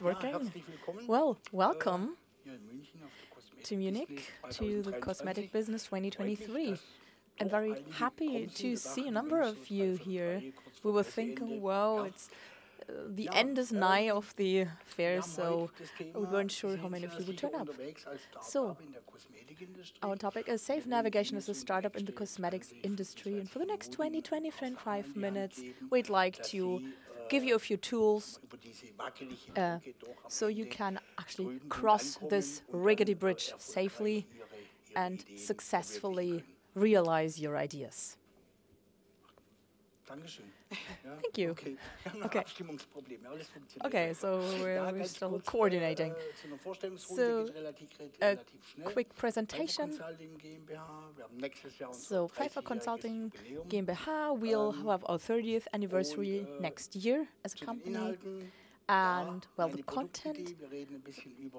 Working? Well, welcome to Munich, to the Cosmetic Business 2023. I'm very happy to see a number of you here. We were thinking, wow, it's the end is nigh of the fair, so we weren't sure how many of you would turn up. So, our topic is safe navigation as a startup in the cosmetics industry. And for the next 20-25 minutes, we'd like to give you a few tools so you can actually cross this rickety bridge safely and successfully realize your ideas. Thank you. Okay, so we're still coordinating. So, a quick presentation. So, Pfeiffer Consulting GmbH will have our 30th anniversary next year as a company. And, well, the content,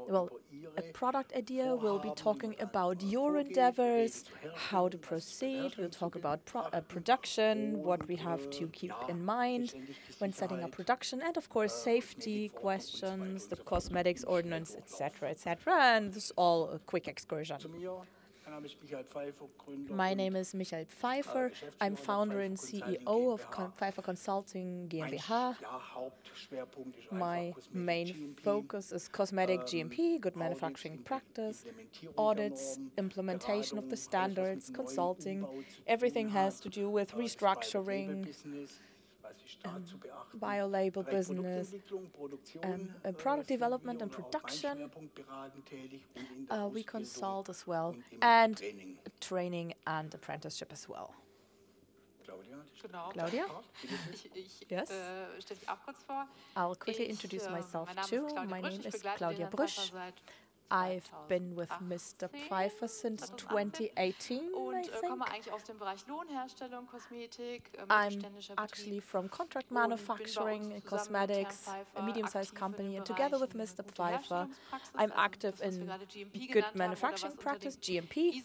well, a product idea, we'll be talking about your endeavors, how to proceed, we'll talk about production, what we have to keep in mind when setting up production, and of course safety questions, the cosmetics ordinance, etc., etc., and this is all a quick excursion. My name is Michael Pfeiffer. I'm founder and CEO of Pfeiffer Consulting GmbH. My main focus is cosmetic GMP, good manufacturing practice, audits, implementation of the standards, consulting. Everything has to do with restructuring, bio-label business, product development and production. We consult as well, and training and apprenticeship as well. Klaudia? Yes? I'll quickly introduce myself too. My name is Klaudia Brysch. I've been with Mr. Pfeiffer since 2018, I think. I'm actually from contract manufacturing and cosmetics, a medium-sized company, and together with Mr. Pfeiffer, I'm active in good manufacturing practice, GMP,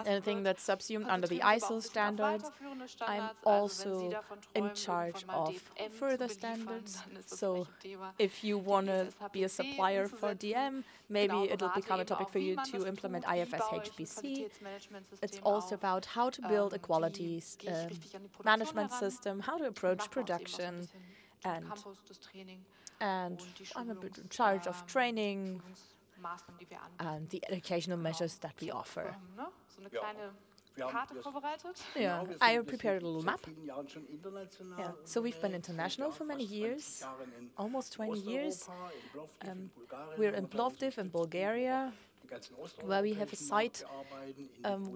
anything that's subsumed under the ISO standards. I'm also in charge of further standards, so if you want to be a supplier for DM, maybe it'll become a topic for you to implement IFS HPC. It's also about how to build a quality management system, how to approach production, and I'm a bit in charge of training and the educational measures that we offer. Yeah, I prepared a little map. Yeah. So we've been international for many years, almost 20 years. We're in Plovdiv in Bulgaria, where we have a site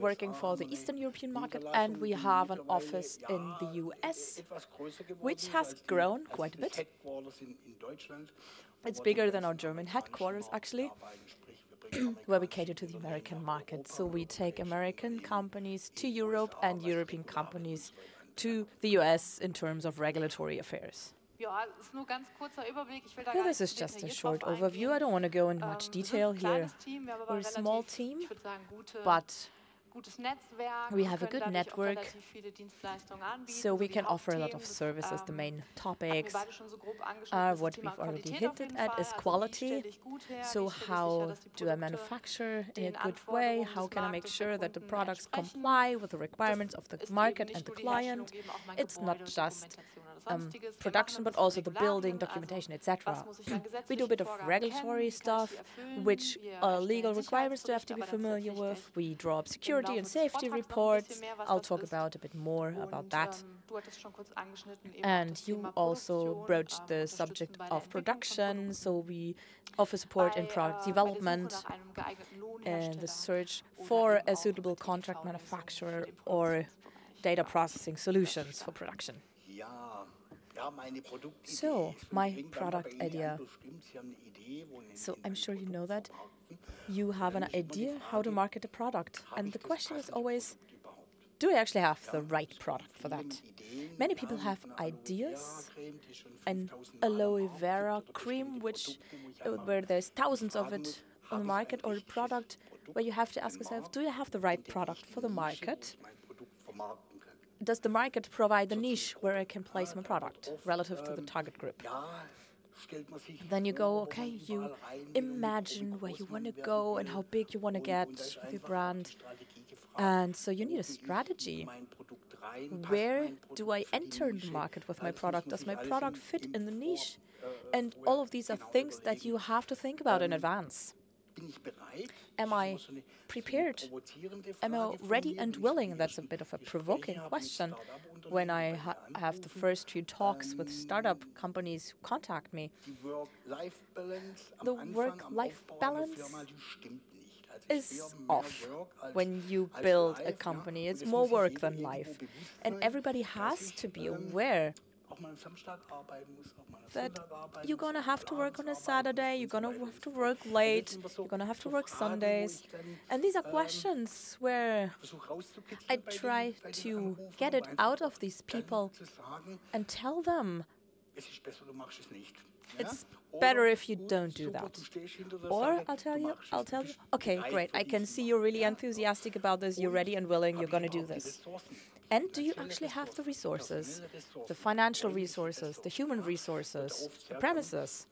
working for the Eastern European market, and we have an office in the US, which has grown quite a bit. It's bigger than our German headquarters, actually. Where we cater to the American market. So we take American companies to Europe and European companies to the US in terms of regulatory affairs. Yeah, this is just a short overview. I don't want to go into much detail here. We're a small team, but we have a good network, so we can offer a lot of services. The main topics are what we've already hinted at is quality. So how do I manufacture in a good way? How can I make sure that the products comply with the requirements of the market and the client? It's not just production, but also the building, documentation, etc. We do a bit of regulatory stuff, which legal requirements do have to be familiar with. We draw up security and safety reports. I'll talk about a bit more about that. And you also broached the subject of production, so we offer support in product development and the search for a suitable contract manufacturer or data processing solutions for production. So, my product idea. So, I'm sure you know that you have an idea how to market a product. And the question is always, do I actually have the right product for that? Many people have ideas. An aloe vera cream, where there's thousands of it on the market, or a product where you have to ask yourself, do you have the right product for the market? Does the market provide the niche where I can place my product relative to the target group? Then you go, okay, you imagine where you want to go and how big you want to get with your brand. And so you need a strategy. Where do I enter the market with my product? Does my product fit in the niche? And all of these are things that you have to think about in advance. Am I prepared? Am I ready and willing? That's a bit of a provoking question. When I have the first few talks with startup companies who contact me, the work-life balance is off when you build a company. It's more work than life. And everybody has to be aware that you're going to have to work on a Saturday, you're going to have to work late, you're going to have to work Sundays. And these are questions where I try to get it out of these people and tell them it's better if you don't do that. Or I'll tell you, okay, great, I can see you're really enthusiastic about this, you're ready and willing, you're going to do this. And do you actually have the resources, the financial resources, the human resources, the premises?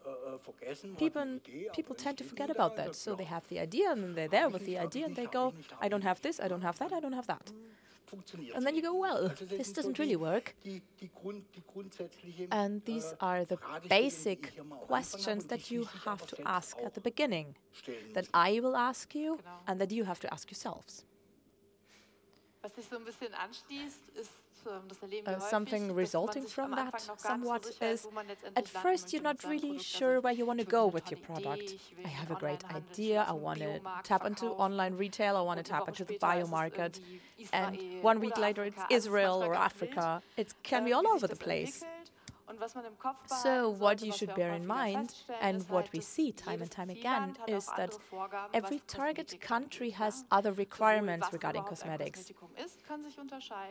People tend to forget about that. So they have the idea and then they're there with the idea and they go, I don't have this, I don't have that, I don't have that. And then you go, well, this doesn't really work. And these are the basic questions that you have to ask at the beginning, that I will ask you and that you have to ask yourselves. Something resulting from that somewhat is, at first you're not really sure where you want to go with your product. I have a great idea, I want to tap into online retail, I want to tap into the biomarket, and 1 week later it's Israel or Africa. It can be all over the place. So what you should bear in mind, and what we see time and time again, is that every target country has other requirements regarding cosmetics.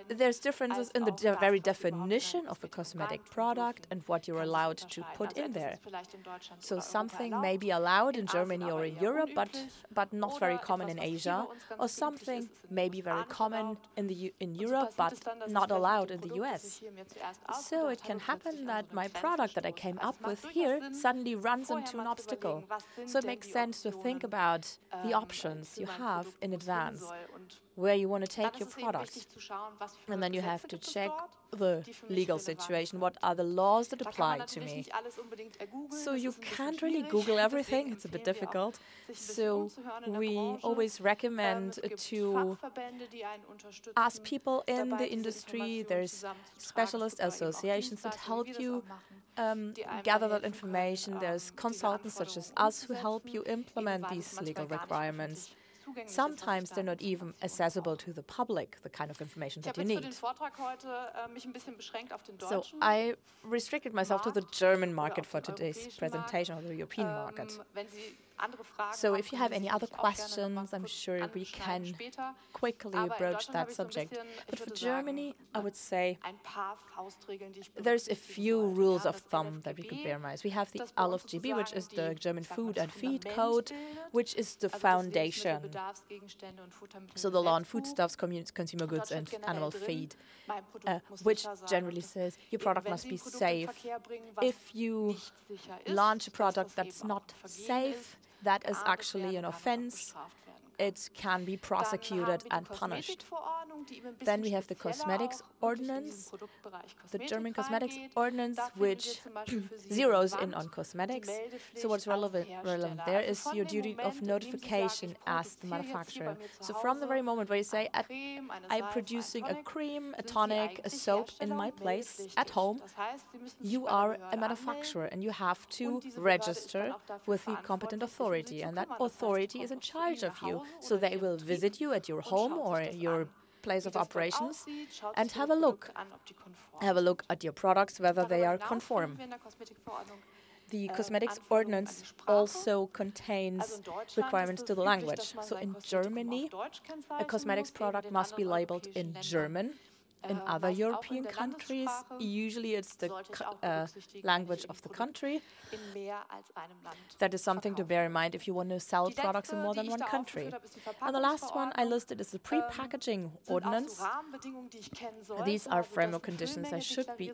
There's differences in the very definition of a cosmetic product and what you're allowed to put in there. So something may be allowed in Germany or in Europe, but not very common in Asia, or something may be very common in Europe, but not allowed in the US. So it can happen that my product that I came up with here suddenly runs into an obstacle. So it makes sense to think about the options you have in advance, where you want to take your product. And then you have to check the legal situation. What are the laws that apply to me? So you can't really Google everything. It's a bit difficult. So we always recommend to ask people in the industry. There's specialist associations that help you gather that information. There's consultants such as us who help you implement these legal requirements. Sometimes they're not even accessible to the public, the kind of information that you need. So I restricted myself to the German market for today's presentation, or the European market. So if you have any other questions, I'm sure we can quickly broach that subject. But for Germany, I would say there's a few rules of thumb that we could bear in mind. We have the ALF-GB, which is the German Food and Feed Code, which is the foundation. So the law on foodstuffs, consumer goods and animal feed, which generally says your product must be safe. If you launch a product that's not safe, that is actually an offense. It can be prosecuted and punished. Then we have the Cosmetics Ordinance, the German Cosmetics Ordinance, which zeroes in on cosmetics. So what's relevant there is your duty of notification as the manufacturer. So from the very moment where you say, I'm producing a cream, a tonic, a soap in my place at home, you are a manufacturer and you have to register with the competent authority. And that authority is in charge of you. So they will visit you at your home or your place of operations and have a look. Have a look at your products, whether they are conform. The Cosmetics Ordinance also contains requirements to the language. So in Germany, a cosmetics product must be labeled in German. in other European countries. Usually it's the language of the country. That is something to bear in mind if you want to sell products in more than one country. And the last one I listed is the pre-packaging ordinance. These are framework conditions I should be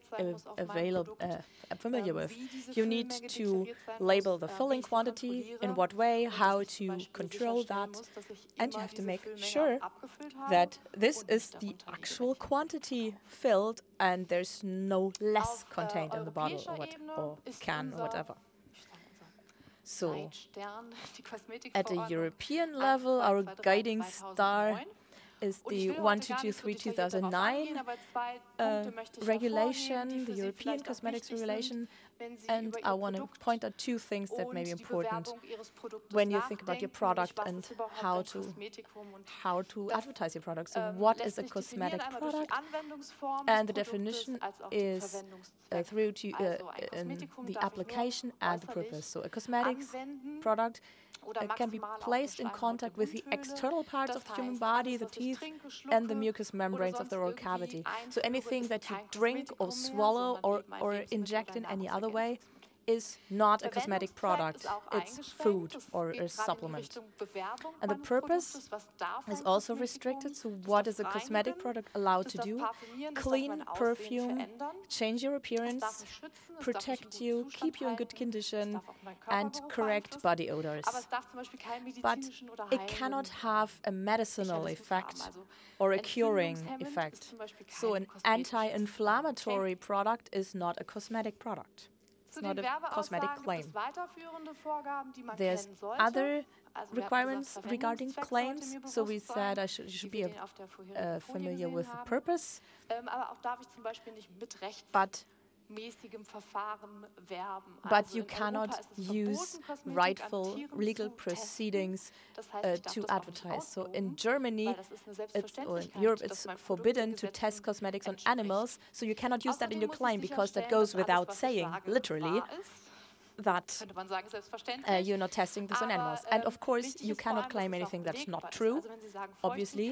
familiar with. You need to label the filling quantity, in what way, how to control that, and you have to make sure that this is the actual quantity filled and there's no less contained in the bottle or can or whatever. So, at a European level, our guiding star is the 1223/2009 regulation, the European Cosmetics Regulation, and I want to point out two things that may be important when you think about your product and how to advertise your product. So what is a cosmetic product? And the definition is through to the application and the purpose. So a cosmetics product can be placed in contact with the external parts of the human body, the teeth, and the mucous membranes of the oral cavity. So anything that you drink or swallow or inject in any other way is not a cosmetic product. It's food or a supplement. And the purpose is also restricted. So what is a cosmetic product allowed to do? Clean, perfume, change your appearance, protect you, keep you in good condition, and correct body odors. But it cannot have a medicinal effect or a curing effect. So an anti-inflammatory product is not a cosmetic product. It's not a cosmetic claim. There's other requirements regarding claims. So we said you should be familiar with the purpose. But you cannot use rightful legal proceedings to advertise. So in Germany or in Europe, it's forbidden to test cosmetics on animals. So you cannot use that in your claim because that goes without saying, literally, that you're not testing this on animals. And of course, you cannot claim anything that's not true, obviously,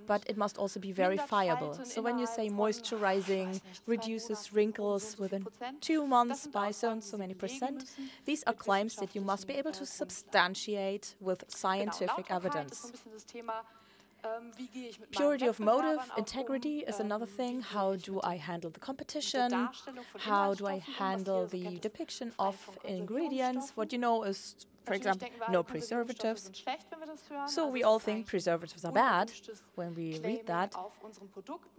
but it must also be verifiable. So when you say moisturizing reduces wrinkles within 2 months by so and so many %, these are claims that you must be able to substantiate with scientific evidence. Purity of motive, integrity is another thing. How do I handle the competition? How do I handle the depiction of ingredients? What you know is, for example, no preservatives. So we all think preservatives are bad when we read that.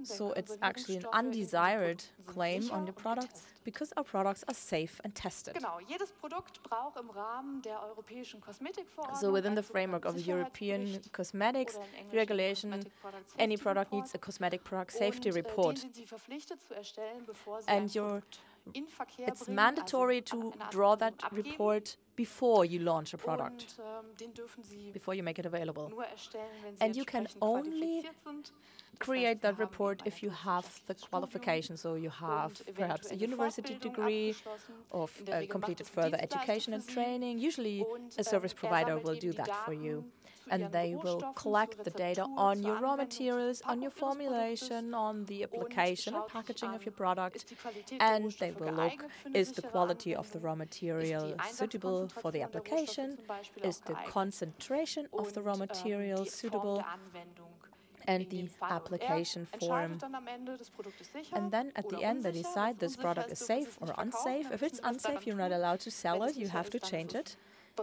So it's actually an undesired claim on the products because our products are safe and tested. So within the framework of the European cosmetics regulation, any product needs a cosmetic product safety report. And it's mandatory to draw that report before you launch a product, before you make it available. And you can only create that report if you have the qualification. So you have perhaps a university degree or completed further education and training. Usually a service provider will do that for you. And they will collect the data on your raw materials, on your formulation, on the application and packaging of your product. And they will look, is the quality of the raw material suitable for the application? Is the concentration of the raw material suitable? And the application form. And then at the end they decide this product is safe or unsafe. If it's unsafe, you're not allowed to sell it, you have to change it.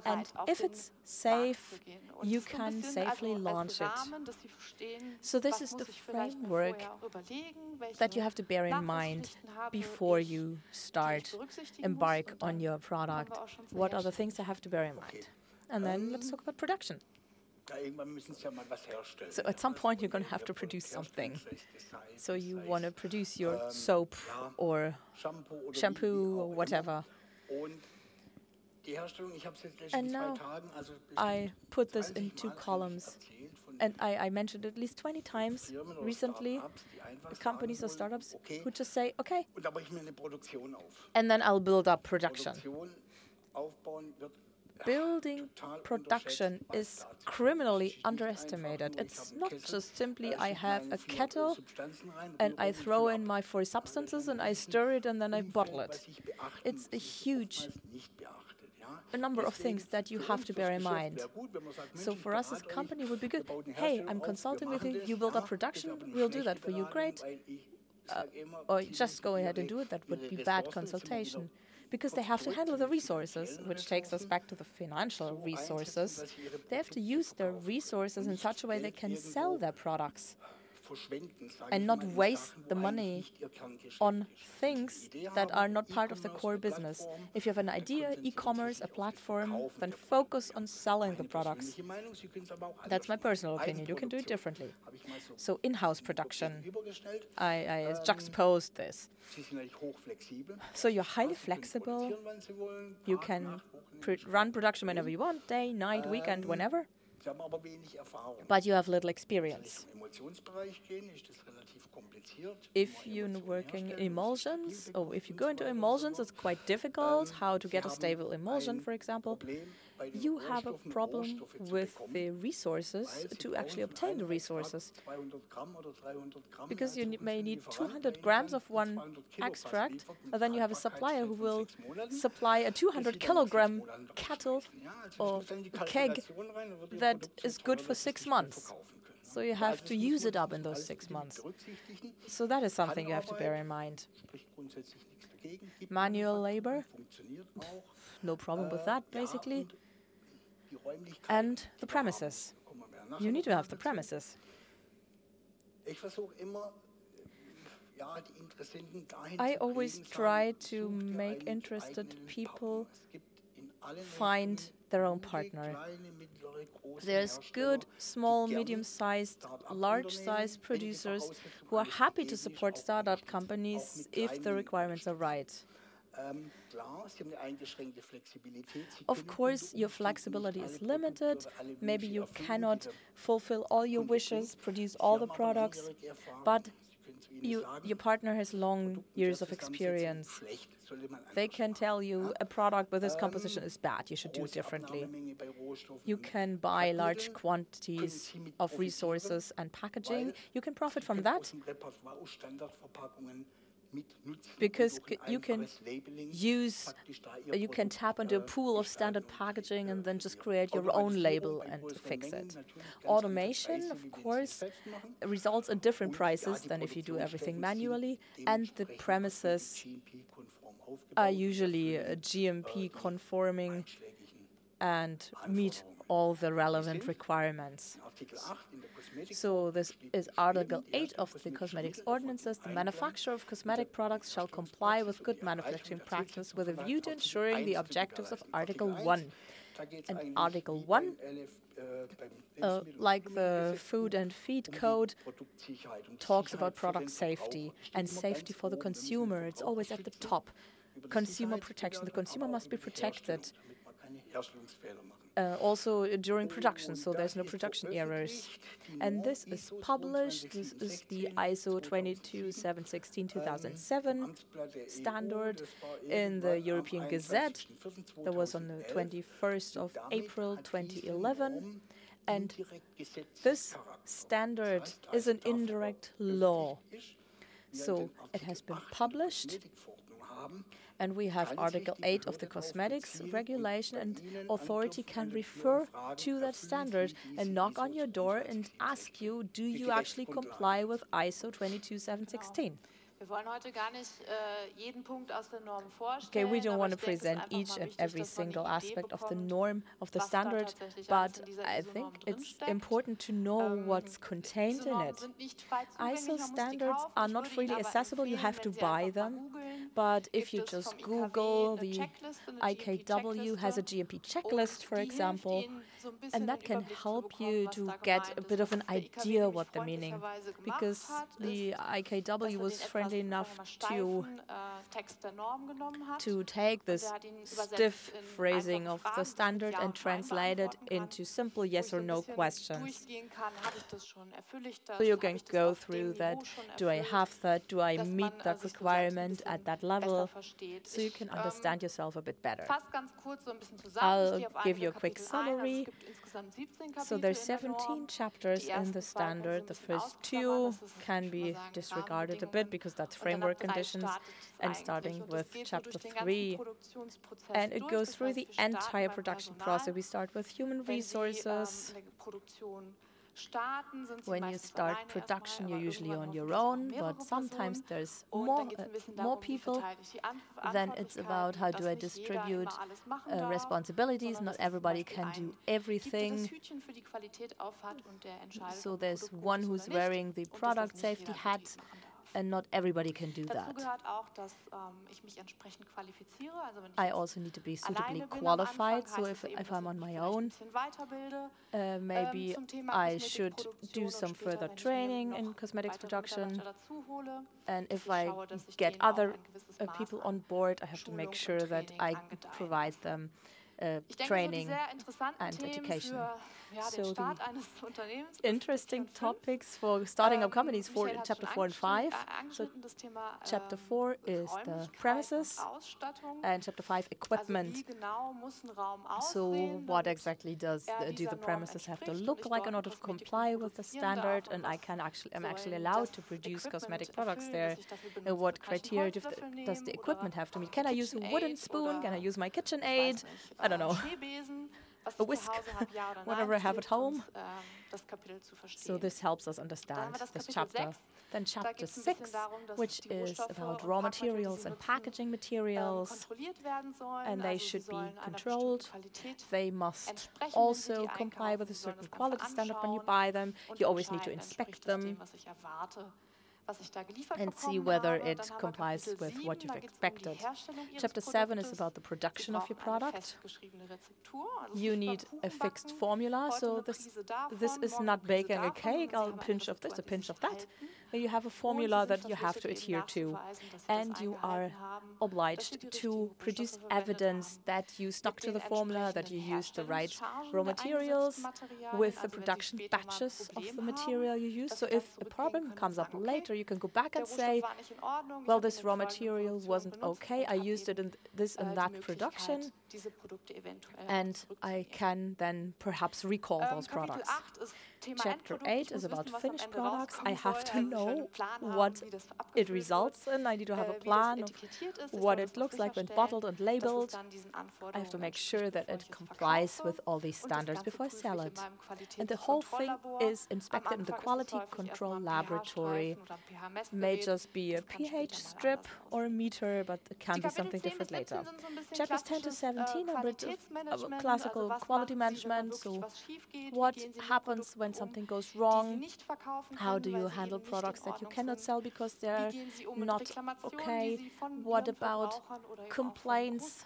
And if it's safe, you can safely launch it. So this is the framework that you have to bear in mind before you embark on your product. What are the things I have to bear in mind? And then let's talk about production. So at some point you're going to have to produce something. So you want to produce your soap or shampoo or whatever. And now I put this in 2 columns. And I mentioned it at least 20 times recently, companies or startups who just say, okay, and then I'll build up production. building production is criminally underestimated. It's not just simply I have a kettle and I throw in my 4 substances and I stir it and then I bottle it. It's a number of things that you have to bear in mind. So for us as a company, it would be good. Hey, I'm consulting with you. You build up production. We'll do that for you. Great. Or just go ahead and do it. That would be bad consultation. Because they have to handle the resources, which takes us back to the financial resources. They have to use their resources in such a way they can sell their products and not waste the money on things that are not part of the core business. If you have an idea, e-commerce, a platform, then focus on selling the products. That's my personal opinion. You can do it differently. So in-house production, I juxtaposed this. So you're highly flexible. You can run production whenever you want, day, night, weekend, whenever. But you have little experience. If you're working in emulsions, or if you go into emulsions, it's quite difficult how to get a stable emulsion, for example. You have a problem with the resources to actually obtain the resources. Because you may need 200 grams of one extract, and then you have a supplier who will supply a 200 kilogram kettle or keg that is good for 6 months. So you have to use it up in those 6 months. So that is something you have to bear in mind. Manual labor, no problem with that, basically. And the premises. You need to have the premises. I always try to make interested people find their own partner. There's good, small, medium-sized, large-sized producers who are happy to support startup companies if the requirements are right. Of course, your flexibility is limited. Maybe you cannot fulfill all your wishes, produce all the products, but your partner has long years of experience. They can tell you a product with this composition is bad, you should do it differently. You can buy large quantities of resources and packaging. You can profit from that because you can tap into a pool of standard packaging and then just create your own label and fix it. Automation, of course, results in different prices than if you do everything manually, and the premises are usually GMP conforming and meet all the relevant requirements. So this is Article 8 of the Cosmetics Ordinances. The manufacturer of cosmetic products shall comply with good manufacturing practice with a view to ensuring the objectives of Article 1. And Article 1, like the Food and Feed Code, talks about product safety and safety for the consumer. It's always at the top. Consumer protection. The consumer must be protected. Also during production, so there's no production errors. And this is published. This is the ISO 22716-2007 standard in the European Gazette. That was on the 21st of April 2011. And this standard is an indirect law. So it has been published. And we have Article 8 of the Cosmetics Regulation, and authority can refer to that standard and knock on your door and ask you, do you actually comply with ISO 22716? Okay, we don't want to present each and every single aspect of the norm, of the standard, but I think it's important to know what's contained in it. ISO standards are not freely accessible, you have to buy them, but if you just Google, the IKW has a GMP checklist, for example, And that can help you to get a bit of an idea what they're meaning. Because the IKW was friendly enough to take this stiff phrasing of the standard and translate it into simple yes or no questions. So you can go through that. Do I have that? Do I meet that requirement at that level? So you can understand yourself a bit better. I'll give you a quick summary. So there's 17 chapters in the standard. The first 2 can be disregarded a bit because that's framework conditions, and starting with chapter 3. And it goes through the entire production process. We start with human resources. When you start production, you're usually on your own, but sometimes there's more people. Then it's about how do I distribute responsibilities. Not everybody can do everything. So there's one who's wearing the product safety hat, and not everybody can do that. I also need to be suitably qualified, so if I'm on my own, maybe I should do some further training in cosmetics production. And if I get other people on board, I have to make sure that I provide them training and education. So the interesting topics for starting up companies for chapter 4 and 5. So chapter 4 is the premises, and chapter 5 equipment. So what exactly do the premises have to look like in order to comply with the standard? And I'm actually allowed to produce cosmetic products there. What criteria does the equipment have to meet? Can I use a wooden spoon? Can I use my KitchenAid? I don't know. A whisk, whatever I have at home. So this helps us understand this chapter. Then chapter 6, which is about raw materials and packaging materials, and they should be controlled. They must also comply with a certain quality standard when you buy them. You always need to inspect them and see whether it complies with what you've expected. Chapter 7 is about the production of your product. You need a fixed formula, so this is not baking a cake, a pinch of this, a pinch of that. You have a formula that you have to adhere to, and you are obliged to produce evidence that you stuck to the formula, that you used the right raw materials with the production batches of the material you use. So if a problem comes up later, you can go back and say, well, this raw material wasn't okay, I used it in this and that production, and I can then perhaps recall those products. Chapter 8 is about finished products. I have to know what it results in. I need to have a plan of what it looks like when bottled and labeled. I have to make sure that it complies with all these standards before I sell it. And the whole thing is inspected in the quality control laboratory. It may just be a pH strip or a meter, but it can be something different later. Chapters 10 to 17 are a bit of classical quality management. So what happens when something goes wrong? How do you handle products that you cannot sell because they're not okay? What about complaints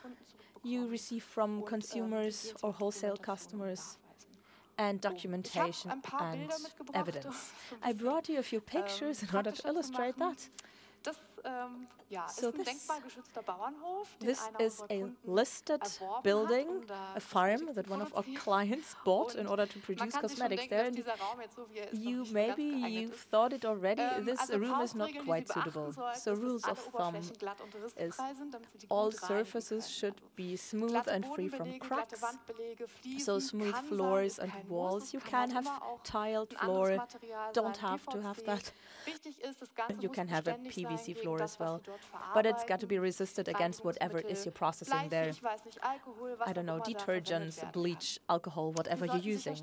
you receive from consumers or wholesale customers? And documentation and evidence. I brought you a few pictures in order to illustrate that. So this is a listed building, a farm that one of our clients bought in order to produce cosmetics there. And you've thought it already, this room is not quite suitable. So rules of thumb is all surfaces should be smooth and free from cracks. So smooth floors and walls. You can have tiled floor, don't have to have that. You can have a PVC floor as well, but it's got to be resisted against whatever it is you're processing there. I don't know, detergents, bleach, alcohol, whatever you're using.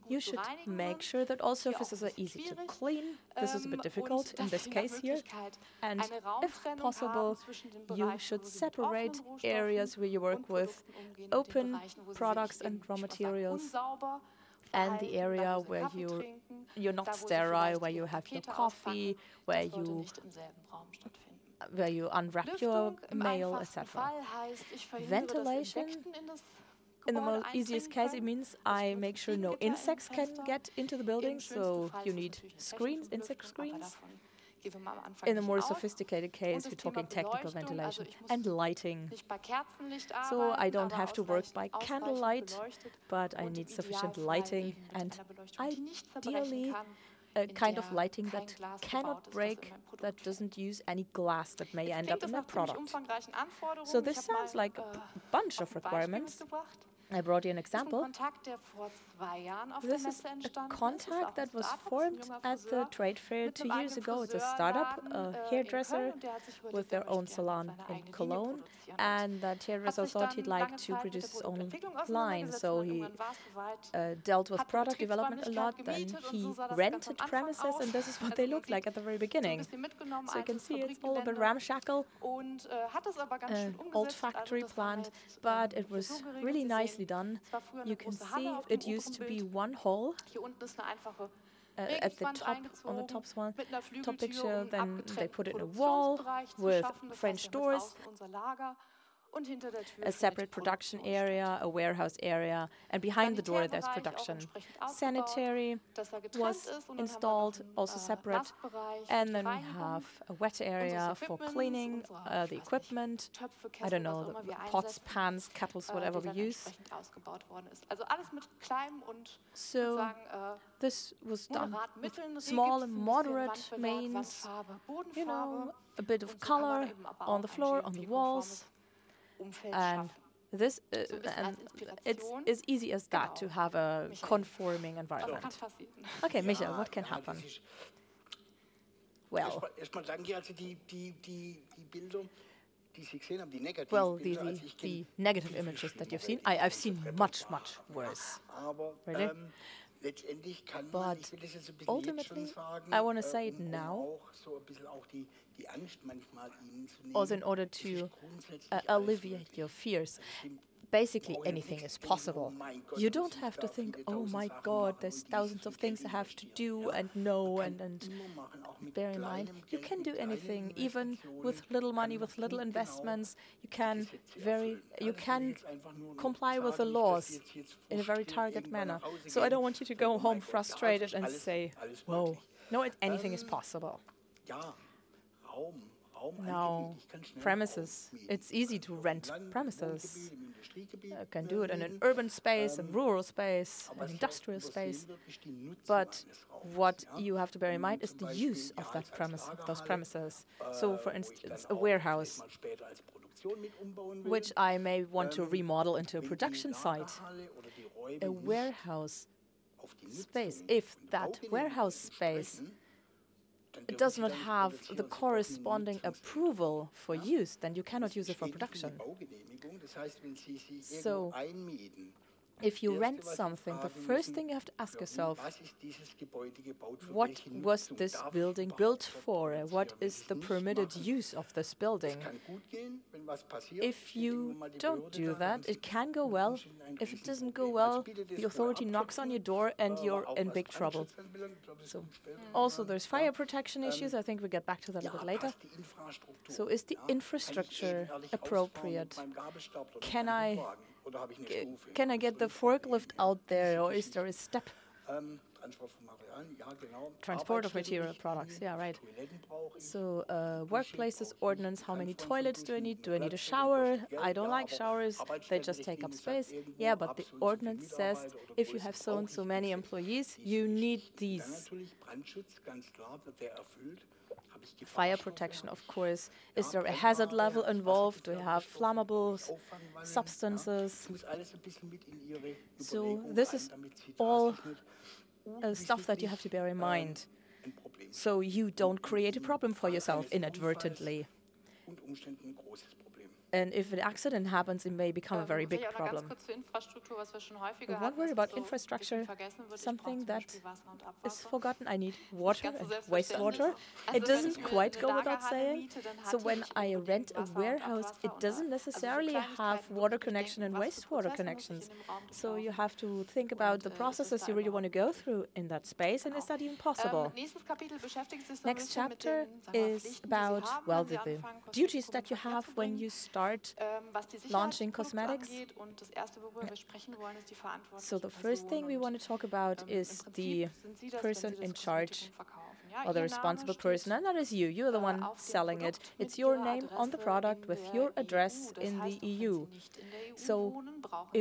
You should make sure that all surfaces are easy to clean. This is a bit difficult in this case here. And if possible, you should separate areas where you work with open products and raw materials, and the area where you're not sterile, where you have your coffee, where you unwrap your mail, etc. Ventilation In the most easiest case, it means I make sure no insects can get into the building, so you need screens, insect screens. In a more sophisticated case, we're talking technical ventilation and lighting. So I don't have to work by candlelight, but I need sufficient lighting and ideally a kind of lighting that cannot break, that doesn't use any glass that may end up in the product. So this sounds like a bunch of requirements. I brought you an example. This is a contact that was formed at the trade fair 2 years ago. It's a startup, a hairdresser with their own salon in Cologne. And that hairdresser thought he'd like to produce his own line. So he dealt with product development a lot. Then he rented premises, and this is what they looked like at the very beginning. So you can see it's all a bit ramshackle, old factory plant, but it was really nicely done. You can see it used to be one hall at the top, on the top picture. Then they put it in a wall with French doors, a separate production area, a warehouse area, and behind the door there's production. Sanitary was installed, also separate, and then we have a wet area for cleaning the equipment, I don't know, the pots, pans, kettles, whatever we use. So this was done with small and moderate means, you know, a bit of color on the floor, on the walls. And this, and it's as easy as that to have a conforming environment. Okay, Michael, what can happen? Well, the negative images that you've seen, I've seen much, much worse. Really? But ultimately, I want to say it now, also in order to alleviate your fears. Basically, anything is possible. You don't have to think, oh my God, there's thousands of things I have to do and know and bear in mind. You can do anything, even with little money, with little investments. You can comply with the laws in a very targeted manner. So I don't want you to go home frustrated and say, whoa, no, anything is possible. Now, premises, it's easy to rent premises. You can do it in an urban space, a rural space, an industrial space. But what you have to bear in mind is the use of that premise, of those premises. So, for instance, a warehouse, which I may want to remodel into a production site. A warehouse space, if that warehouse space it does not have the corresponding approval for use, then you cannot use it for production. So, if you rent something, the first thing you have to ask yourself, what was this building built for? What is the permitted use of this building? If you don't do that, it can go well. If it doesn't go well, the authority knocks on your door and you're in big trouble. So, also there's fire protection issues. I think we'll get back to that a bit later. So is the infrastructure appropriate? Can I get the forklift out there, or is there a step? Transport of material products, yeah, right. So, workplaces, ordinance, how many toilets do I need? Do I need a shower? I don't like showers, they just take up space. Yeah, but the ordinance says if you have so and so many employees, you need these. Fire protection, of course. Is there a hazard level involved? Do you have flammable substances? So this is all stuff that you have to bear in mind, so you don't create a problem for yourself inadvertently. And if an accident happens, it may become a very big problem. One word about infrastructure, something that is forgotten. I need water and wastewater. It doesn't quite go without saying. So when I rent a warehouse, it doesn't necessarily have water connection and wastewater connections. So you have to think about the processes you really want to go through in that space, and is that even possible? Next chapter is about the duties that you have when you start start launching cosmetics. So the first thing we want to talk about is the person in charge, or the responsible person, and that is you. You're the one selling it. It's your name on the product with your address in the EU. So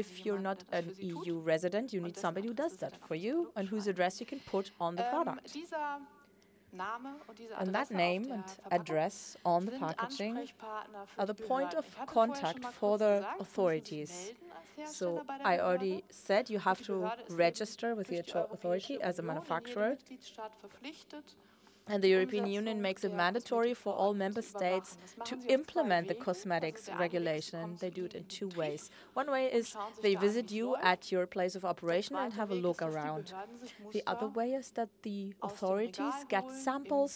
if you're not an EU resident, you need somebody who does that for you and whose address you can put on the product. And that name and address on the packaging are the point of contact for the authorities. So I already said you have to register with the authority as a manufacturer. And the European Union makes it mandatory for all member states to implement the cosmetics regulation. They do it in two ways. One way is they visit you at your place of operation and have a look around. The other way is that the authorities get samples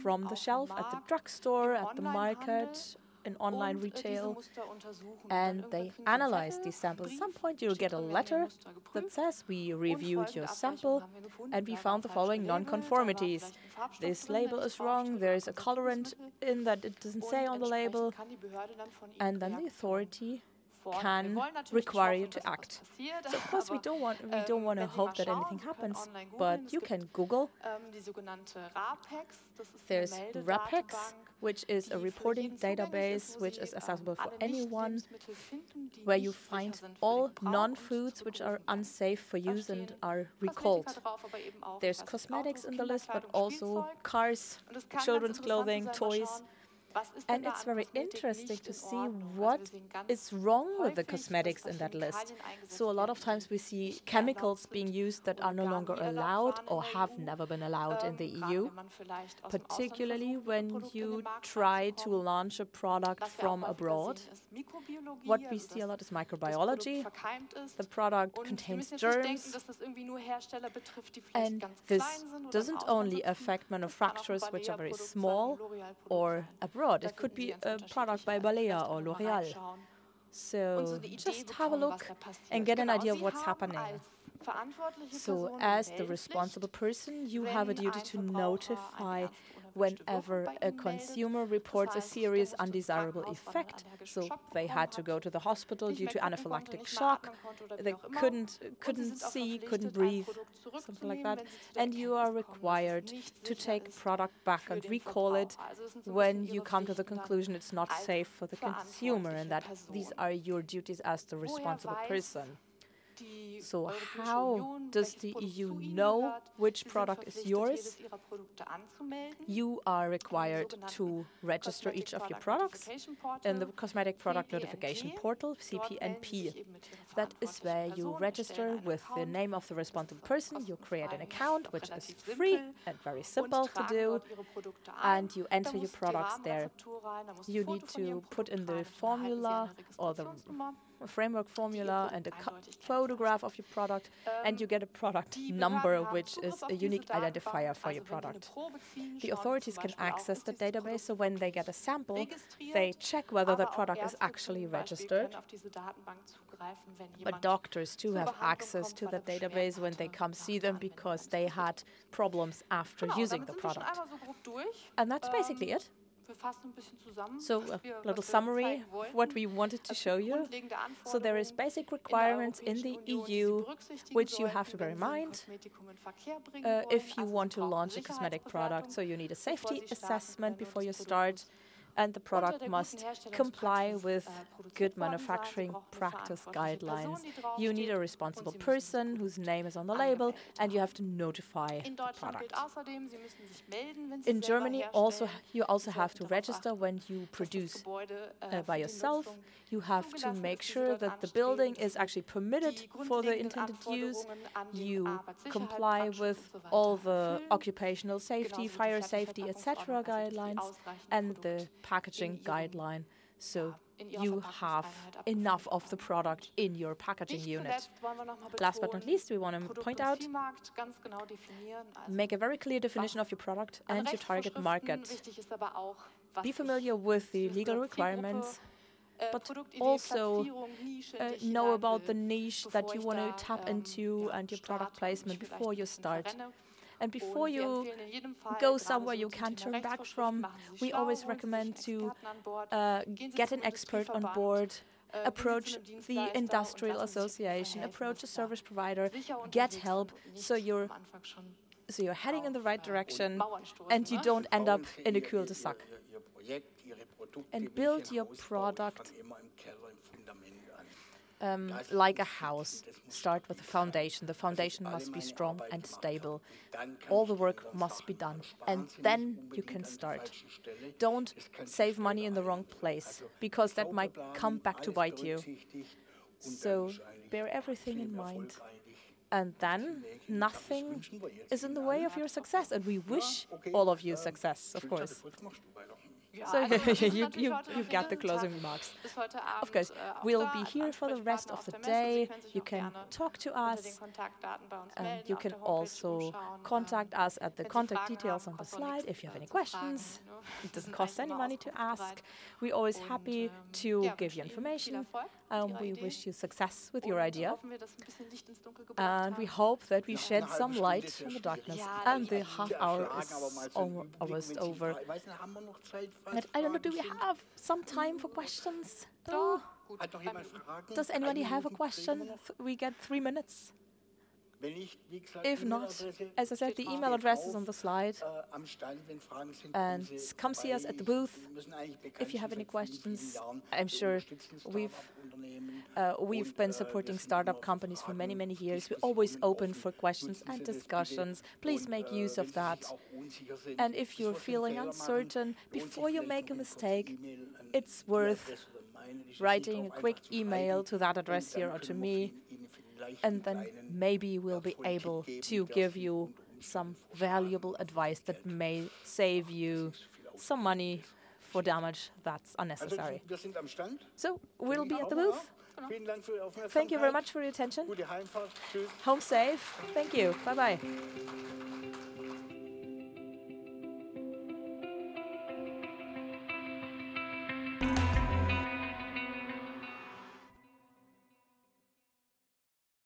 from the shelf at the drugstore, at the market, in online retail, and they analyze these samples. At some point you'll get a letter that says we reviewed your sample and we found the following non-conformities. This label is wrong, there is a colorant in that it doesn't say on the label, and then the authority can require you to act. So of course we don't want to hope that anything happens, but you can Google. There's RAPEX, which is a reporting database which is accessible for anyone, where you find all non-foods which are unsafe for use and are recalled. There's cosmetics in the list, but also cars, children's clothing, toys. And it's very interesting to see what is wrong with the cosmetics in that list. So a lot of times we see chemicals being used that are no longer allowed or have never been allowed in the EU, particularly when you try to launch a product from abroad. What we see a lot is microbiology. The product contains germs, and this doesn't only affect manufacturers which are very small or abroad. It could be a product by Balea or L'Oreal. So just have a look and get an idea of what's happening. So as the responsible person, you have a duty to notify whenever a consumer reports a serious undesirable effect. So they had to go to the hospital due to anaphylactic shock. They couldn't see, couldn't breathe, something like that. And you are required to take product back and recall it when you come to the conclusion it's not safe for the consumer, and that these are your duties as the responsible person. So how does the EU know which product is yours? You are required to register each of your products in the Cosmetic Product Notification Portal, CPNP. That is where you register with the name of the responsible person. You create an account, which is free and very simple to do, and you enter your products there. You need to put in the formula or the framework formula and a photograph of your product, and you get a product number, which is a unique identifier for your product. The authorities can access the database, so when they get a sample, they check whether the product is actually registered. But doctors too have access to the database when they come see them, because they had problems after using the product. And that's basically it. So a little summary of what we wanted to show you. So there is basic requirements in the EU which you have to bear in mind if you want to launch a cosmetic product. So you need a safety assessment before you start, and the product must comply with good manufacturing practice guidelines. You need a responsible person whose name is on the label, and you have to notify the product. In Germany, you also have to register when you produce by yourself. You have to make sure that the building is actually permitted for the intended use. You comply with all the occupational safety, fire safety, etc. guidelines, and the packaging guideline. So you have enough of the product in your packaging unit. Last but not least, we want to point out, make a very clear definition of your product and your target market. Be familiar with the legal requirements, but also know about the niche that you want to tap into and your product placement before you start. And before you go somewhere you can't turn back from, we always recommend to get an expert on board, approach the industrial association, approach a service provider, get help so you're heading in the right direction and you don't end up in a cul-de-sac. And build your product like a house. Start with the foundation. The foundation must be strong and stable. All the work must be done. And then you can start. Don't save money in the wrong place, because that might come back to bite you. So bear everything in mind. And then nothing is in the way of your success. And we wish all of you success, of course. So you got the closing remarks. Of course, we'll be here for the rest of the day. You can talk to us. And you can also contact us at the contact details on the slide if you have any questions. It doesn't cost any money to ask. We're always happy to give you information. We wish you success with your idea. And we hope that we shed some light on the darkness. And the half hour is almost over. But I don't know, do we have some time for questions? Oh. Does anybody have a question? We get 3 minutes. If not, as I said, the email address is on the slide. And come see us at the booth if you have any questions. I'm sure we've been supporting startup companies for many, many years. We're always open for questions and discussions. Please make use of that. And if you're feeling uncertain, before you make a mistake, it's worth writing a quick email to that address here or to me. And then maybe we'll be able to give you some valuable advice that may save you some money for damage that's unnecessary. So we'll be at the booth. Thank you very much for your attention. Home safe. Thank you. Bye-bye.